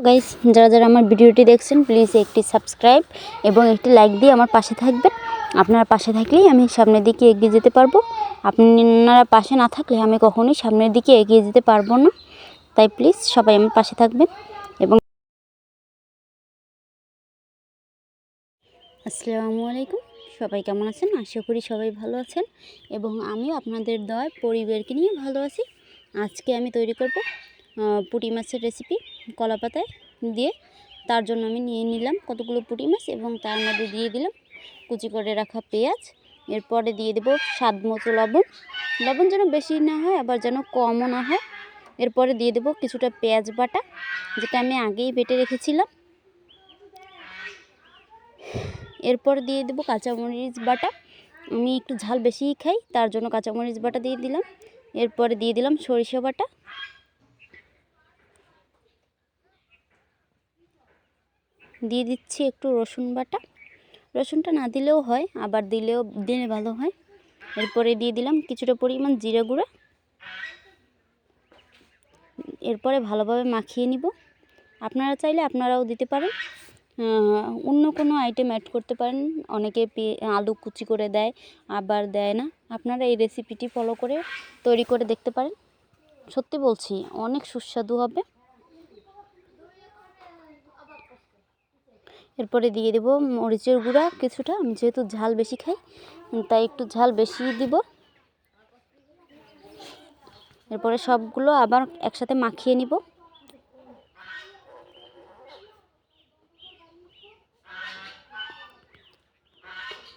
Guys, যারা যারা আমার ভিডিওটি দেখছেন প্লিজ একটি সাবস্ক্রাইব এবং একটি লাইক দিয়ে আমার পাশে থাকবেন। আপনারা পাশে থাকলেই আমি সামনের দিকে এগিয়ে যেতে পারবো। আপনারা পাশে না থাকলে আমি কখনোই সামনের দিকে এগিয়ে যেতে পারবো না। তাই প্লিজ সবাই আমার পাশে থাকবেন। এবং আসসালামু আলাইকুম, সবাই কেমন আছেন? আশা করি সবাই ভালো আছেন এবং আমিও আপনাদের দয়ায় পরিবারকে নিয়ে ভালো আছি। আজকে আমি তৈরি করব পুঁটি মাছের রেসিপি কলা পাতায় দিয়ে। তার জন্য আমি নিয়ে নিলাম কতগুলো পুঁটি মাছ এবং তার মধ্যে দিয়ে দিলাম কুচি করে রাখা পেঁয়াজ। এরপরে দিয়ে দেব স্বাদ মতো লবণ। লবণ যেন বেশি না হয় আবার যেন কমও না হয়। এরপরে দিয়ে দেব কিছুটা পেঁয়াজ বাটা, যেটা আমি আগেই বেটে রেখেছিলাম। এরপর দিয়ে দেব কাঁচামরিচ বাটা। আমি একটু ঝাল বেশিই খাই, তার জন্য কাঁচামরিচ বাটা দিয়ে দিলাম। এরপরে দিয়ে দিলাম সরিষা বাটা। দিয়ে দিচ্ছি একটু রসুন বাটা। রসুনটা না দিলেও হয়, আবার দিলে ভালো হয়। এরপরে দিয়ে দিলাম কিছুটা পরিমাণ জিরা গুঁড়া। এরপরে ভালোভাবে মাখিয়ে নিব। আপনারা চাইলে আপনারাও দিতে পারেন, অন্য কোনো আইটেম অ্যাড করতে পারেন। অনেকে আলু কুচি করে দেয়, আবার দেয় না। আপনারা এই রেসিপিটি ফলো করে তৈরি করে দেখতে পারেন। সত্যি বলছি, অনেক সুস্বাদু হবে। এরপরে দিয়ে দেব মরিচের গুঁড়া কিছুটা। আমি যেহেতু ঝাল বেশি খাই তাই একটু ঝাল বেশি দিব। এরপরে সবগুলো আবার একসাথে মাখিয়ে নিব।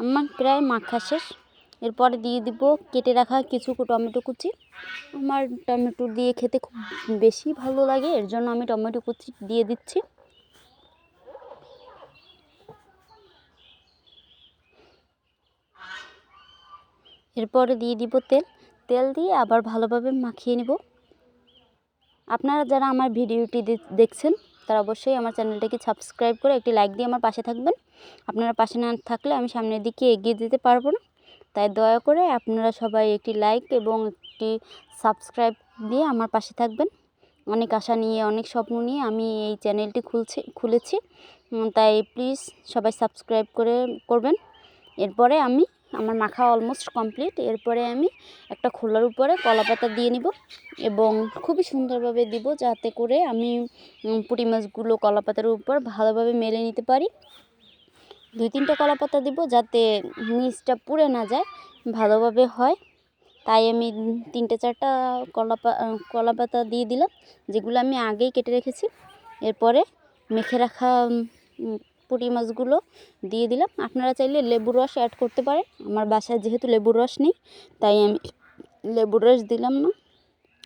আমার প্রায় মাখা শেষ। এরপরে দিয়ে দিব কেটে রাখা কিছু টমেটো কুচি। আমার টমেটো দিয়ে খেতে খুব বেশি ভালো লাগে, এর জন্য আমি টমেটো কুচি দিয়ে দিচ্ছি। এরপরে দিয়ে দিব তেল দিয়ে আবার ভালোভাবে মাখিয়ে নেব। আপনারা যারা আমার ভিডিওটি দেখছেন তারা অবশ্যই আমার চ্যানেলটাকে সাবস্ক্রাইব করে একটি লাইক দিয়ে আমার পাশে থাকবেন। আপনারা পাশে না থাকলে আমি সামনের দিকে এগিয়ে যেতে পারবো না। তাই দয়া করে আপনারা সবাই একটি লাইক এবং একটি সাবস্ক্রাইব দিয়ে আমার পাশে থাকবেন। অনেক আশা নিয়ে, অনেক স্বপ্ন নিয়ে আমি এই চ্যানেলটি খুলেছি। তাই প্লিজ সবাই সাবস্ক্রাইব করবেন। এরপরে আমার মাখা অলমোস্ট কমপ্লিট। এরপরে আমি একটা খোলার উপরে কলা পাতা দিয়ে নিব এবং খুবই সুন্দরভাবে দিব, যাতে করে আমি পুঁটি মাছগুলো কলা পাতার উপর ভালোভাবে মেলে নিতে পারি। 2-3টা কলা পাতা দিব, যাতে নিচটা পুড়ে না যায়, ভালোভাবে হয়। তাই আমি 3-4টা কলা পাতা দিয়ে দিলাম, যেগুলো আমি আগেই কেটে রেখেছি। এরপরে মেখে রাখা পুঁটি মাছগুলো দিয়ে দিলাম। আপনারা চাইলে লেবুর রস অ্যাড করতে পারেন। আমার বাসায় যেহেতু লেবুর রস নেই তাই আমি লেবুর রস দিলাম না।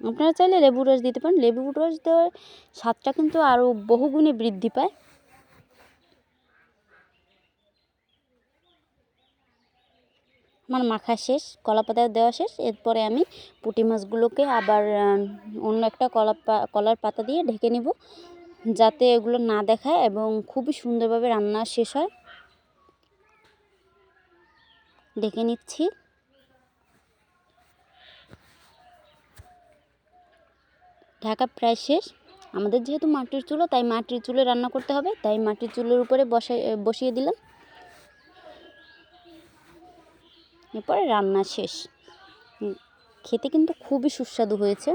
আপনারা চাইলে লেবুর রস দিতে পারেন। লেবুর রস দেওয়ার স্বাদটা কিন্তু আরও বহুগুণে বৃদ্ধি পায়। আমার মাখা শেষ, কলা পাতা দেওয়া শেষ। এরপরে আমি পুঁটি মাছগুলোকে আবার অন্য একটা কলার পাতা দিয়ে ঢেকে নেব, যাতে এগুলো না দেখায় এবং খুবই সুন্দরভাবে রান্না শেষ হয়। ঢেকে নিচ্ছি। ঢাকা প্রায় শেষ। আমাদের যেহেতু মাটির চুলো, তাই মাটির চুলে রান্না করতে হবে, তাই মাটির চুলের উপরে বসিয়ে দিলাম। এরপরে রান্না শেষ। খেতে কিন্তু খুবই সুস্বাদু হয়েছে।